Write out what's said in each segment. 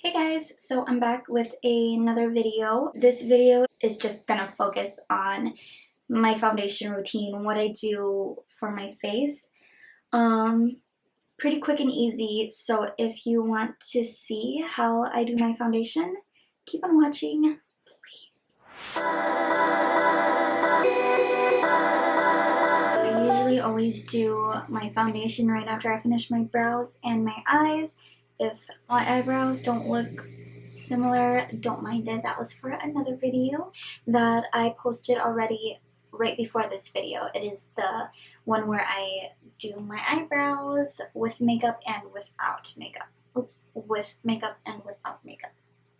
Hey guys, so I'm back with another video. This video is just gonna focus on my foundation routine, what I do for my face. Pretty quick and easy, so if you want to see how I do my foundation, keep on watching, please. I usually always do my foundation right after I finish my brows and my eyes. If my eyebrows don't look similar, don't mind it. That was for another video that I posted already right before this video. It is the one where I do my eyebrows with makeup and without makeup. Oops, with makeup and without makeup.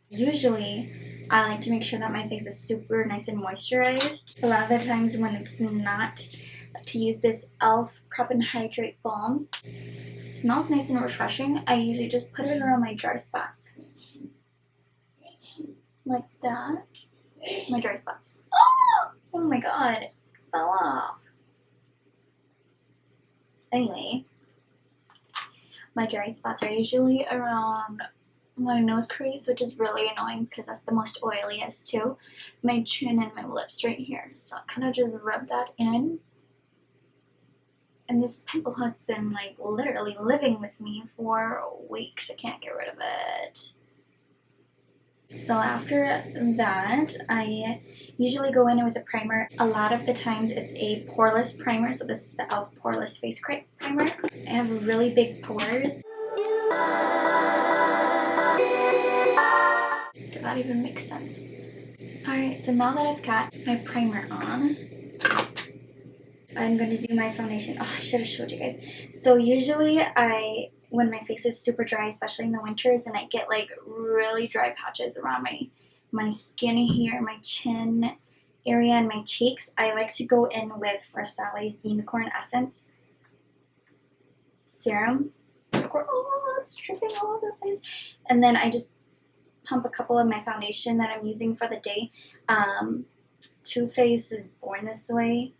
Usually, I like to make sure that my face is super nice and moisturized. A lot of the times when it's not, to use this e.l.f. Prep and Hydrate Balm. It smells nice and refreshing. I usually just put it around my dry spots. Like that. My dry spots. Oh my god, it fell off. Anyway, my dry spots are usually around my nose crease, which is really annoying because that's the most oiliest too. My chin and my lips right here. So I kind of just rub that in. And this pimple has been like literally living with me for weeks. I can't get rid of it. So after that, I usually go in with a primer. A lot of the times it's a poreless primer. So this is the e.l.f. Poreless Face Primer. I have really big pores. Did that even make sense? Alright, so now that I've got my primer on, I'm going to do my foundation. Oh, I should have showed you guys. So usually when my face is super dry, especially in the winters, and I get like really dry patches around my skin here, my chin area, and my cheeks, I like to go in with Farsali's Unicorn Essence Serum. Oh, it's dripping all over the place. And then I just pump a couple of my foundation that I'm using for the day. TooFaced is Born This Way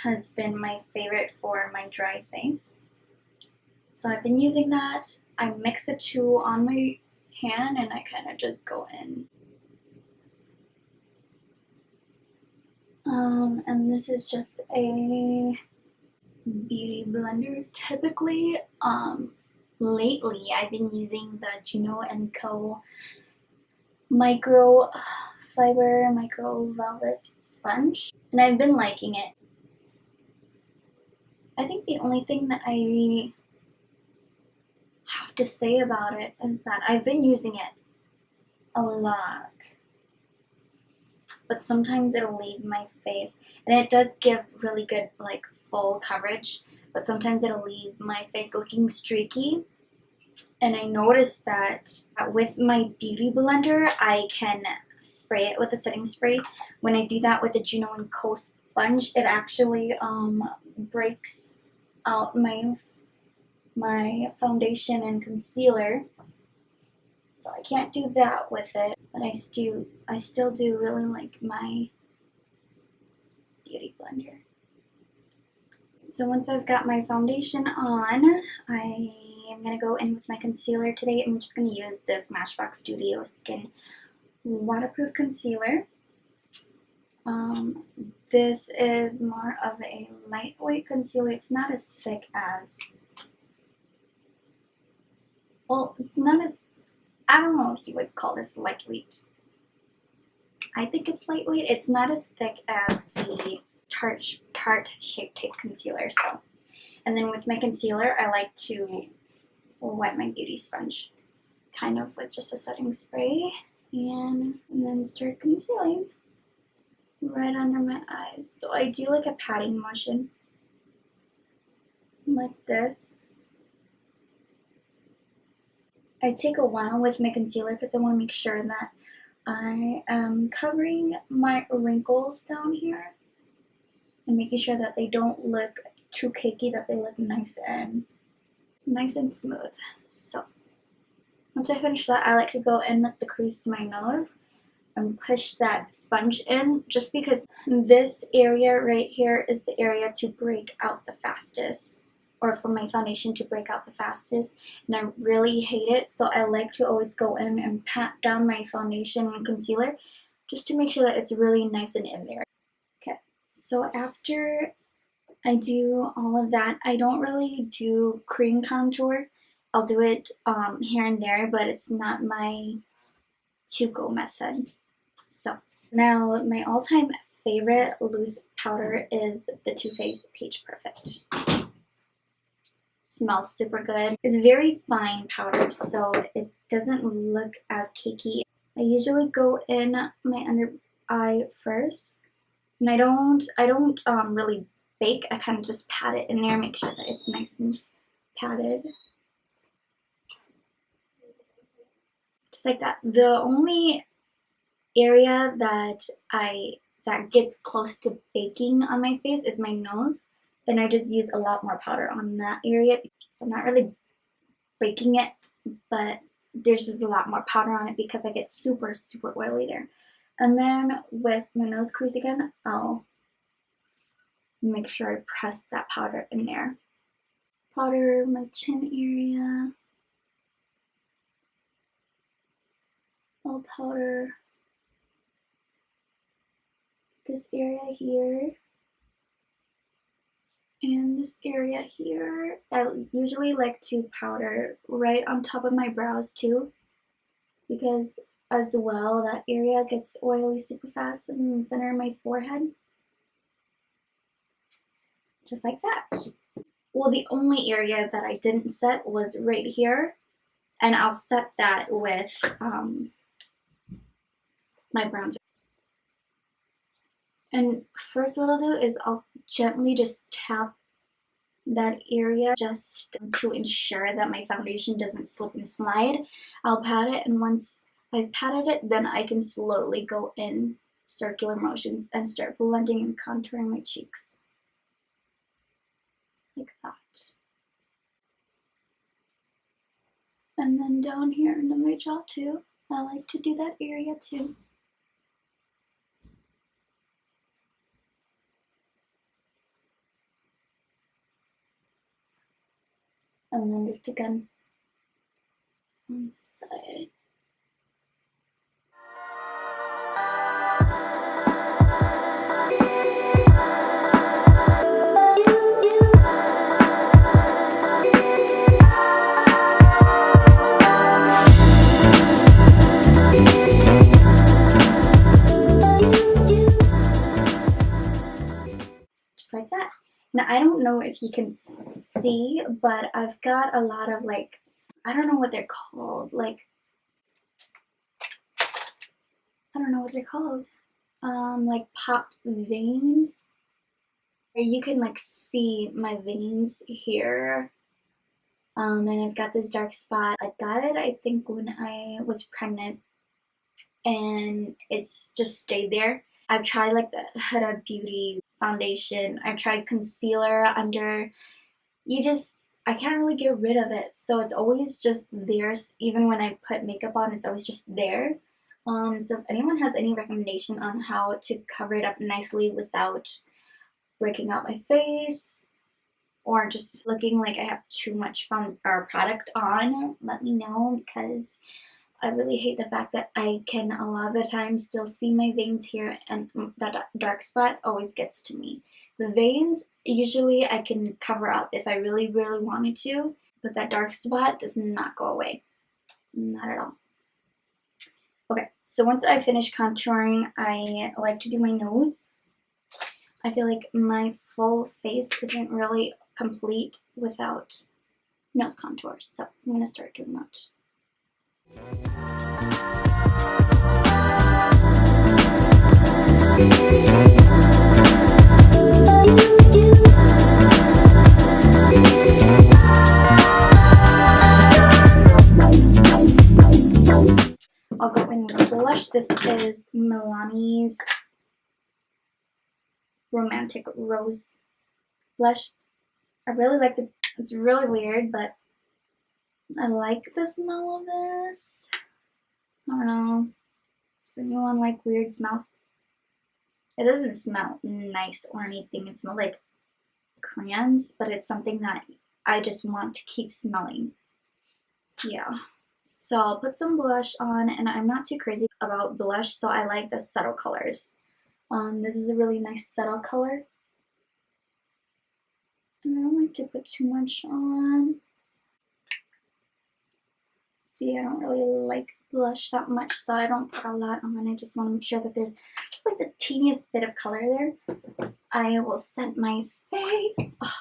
has been my favorite for my dry face. So I've been using that. I mix the two on my hand and I kind of just go in. And this is just a beauty blender. Typically, lately I've been using the Juno & Co. Micro Velvet Sponge, and I've been liking it. I think the only thing that I have to say about it is that I've been using it a lot, but sometimes it'll leave my face, and it does give really good like full coverage, but sometimes it'll leave my face looking streaky. And I noticed that with my beauty blender, I can spray it with a setting spray. When I do that with the Juno & Co. sponge, it actually breaks out my foundation and concealer. So I can't do that with it, but I still do really like my beauty blender. So once I've got my foundation on, I'm going to go in with my concealer today. I'm just going to use this Smashbox Studio Skin Waterproof Concealer. This is more of a lightweight concealer. It's not as thick as, well, it's not as, I don't know if you would call this lightweight. I think it's lightweight. It's not as thick as the Tarte Shape Tape Concealer. So, and then with my concealer, I like to wet my beauty sponge kind of with just a setting spray and then start concealing right under my eyes. So I do like a patting motion like this. I take a while with my concealer because I want to make sure that I am covering my wrinkles down here and making sure that they don't look too cakey, that they look nice and smooth. So once I finish that, I like to go in at the crease of my nose and push that sponge in, just because this area right here is the area to break out the fastest. or for my foundation to break out the fastest, and I really hate it. So I like to always go in and pat down my foundation and concealer just to make sure that it's really nice and in there. Okay, so after I do all of that, I don't really do cream contour. I'll do it here and there, but it's not my to-go method. So now my all-time favorite loose powder is the TooFaced Peach Perfect. Smells super good. It's very fine powdered, so it doesn't look as cakey. I usually go in my under eye first, and I don't really bake. I kind of just pat it in there, make sure that it's nice and patted. Just like that. The only area that gets close to baking on my face is my nose. Then I just use a lot more powder on that area. So I'm not really baking it, but there's just a lot more powder on it because I get super, super oily there. And then with my nose crease again, I'll make sure I press that powder in there. Powder my chin area. I'll powder this area here and this area here. I usually like to powder right on top of my brows too, because as well that area gets oily super fast in the center of my forehead. Just like that. Well, the only area that I didn't set was right here, and I'll set that with my bronzer. And first what I'll do is I'll gently just tap that area just to ensure that my foundation doesn't slip and slide. I'll pat it, and once I've patted it, then I can slowly go in circular motions and start blending and contouring my cheeks. Like that. And then down here into my jaw too. I like to do that area too. And then just again on the side. Just like that. Now I don't know if you can see, but I've got a lot of like, I don't know what they're called, like, I don't know what they're called, like popped veins. You can like see my veins here, and I've got this dark spot. I got it, I think, when I was pregnant, and it's just stayed there. I've tried like the Huda Beauty foundation. I've tried concealer under. I can't really get rid of it. So it's always just there. Even when I put makeup on, it's always just there. So if anyone has any recommendation on how to cover it up nicely without breaking out my face or just looking like I have too much product on, let me know, because I really hate the fact that I can a lot of the time still see my veins here, and that dark spot always gets to me. The veins, usually I can cover up if I really, really wanted to, but that dark spot does not go away. Not at all. Okay, so once I finish contouring, I like to do my nose. I feel like my full face isn't really complete without nose contours, so I'm going to start doing that. I'll go in with blush. This is Milani's Romantic Rose blush. I really like it's really weird, but I like the smell of this. I don't know. Does anyone like weird smells? It doesn't smell nice or anything. It smells like crayons, but it's something that I just want to keep smelling. Yeah. So I'll put some blush on, and I'm not too crazy about blush, so I like the subtle colors. This is a really nice subtle color. And I don't like to put too much on. See, I don't really like blush that much, so I don't put a lot on. I just want to make sure that there's just like the teeniest bit of color there. I will set my face. Oh,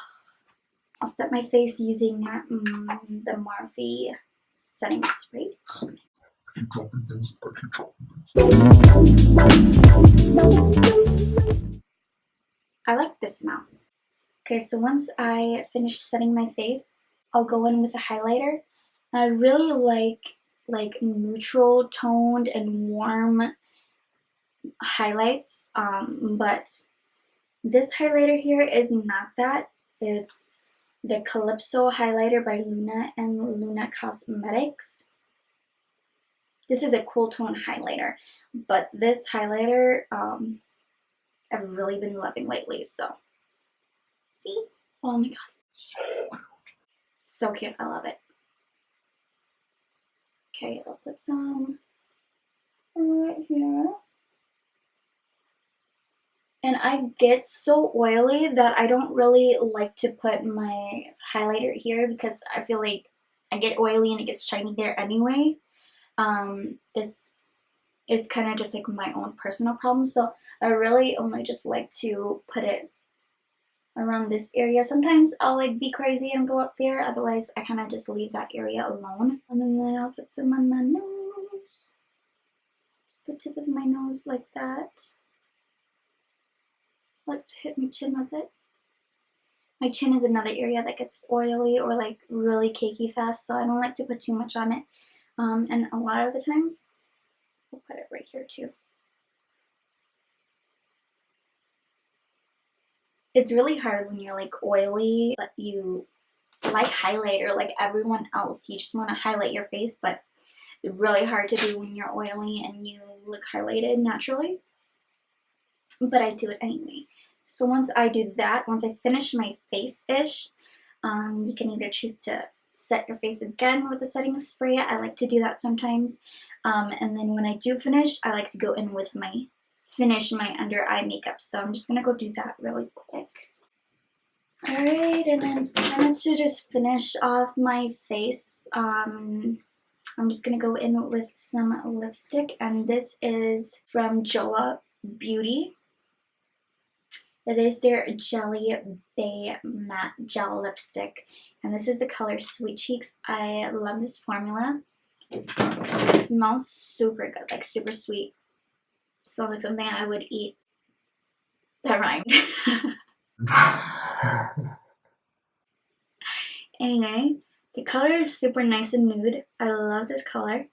I'll set my face using the Morphe setting spray. Oh, I keep dropping things. I like this now. Okay, so once I finish setting my face, I'll go in with a highlighter. I really like neutral toned and warm highlights, but this highlighter here is not that. It's the Calypso highlighter by Luna and Luna Cosmetics. This is a cool tone highlighter, but this highlighter I've really been loving lately, so see? Oh my god. So cute, I love it. Okay, I'll put some right here. And I get so oily that I don't really like to put my highlighter here because I feel like I get oily and it gets shiny there anyway. It's kind of just like my own personal problem, so I really only just like to put it around this area. Sometimes I'll like be crazy and go up there, otherwise I kind of just leave that area alone. And then I'll put some on my nose, just the tip of my nose like that. Let's hit my chin with it. My chin is another area that gets oily or like really cakey fast, so I don't like to put too much on it. And a lot of the times, I'll put it right here too. It's really hard when you're like oily, but you like highlighter like everyone else. You just want to highlight your face, but it's really hard to do when you're oily and you look highlighted naturally. But I do it anyway. So once I do that, once I finish my face-ish, you can either choose to set your face again with a setting spray. I like to do that sometimes. And then when I do finish, I like to go in with finish my under eye makeup. So I'm just gonna go do that really quick. Alright, and then kind of to just finish off my face, I'm just gonna go in with some lipstick, and this is from Joa Beauty. It is their Jelly Bay Matte Gel Lipstick, and this is the color Sweet Cheeks. I love this formula. It smells super good, like super sweet. So like something I would eat. That rhymed. Anyway, the color is super nice and nude. I love this color.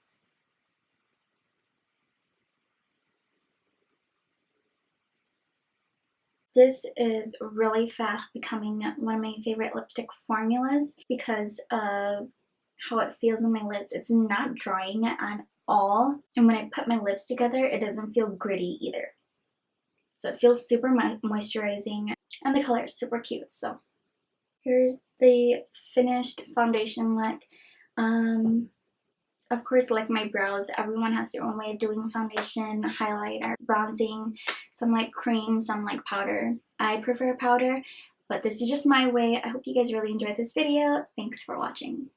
This is really fast becoming one of my favorite lipstick formulas because of how it feels on my lips. It's not drying at all, and when I put my lips together, it doesn't feel gritty either. So it feels super moisturizing, and the color is super cute. So here's the finished foundation look. Of course, like my brows, everyone has their own way of doing foundation, highlighter, bronzing. Some like cream, some like powder. I prefer powder, but this is just my way. I hope you guys really enjoyed this video. Thanks for watching.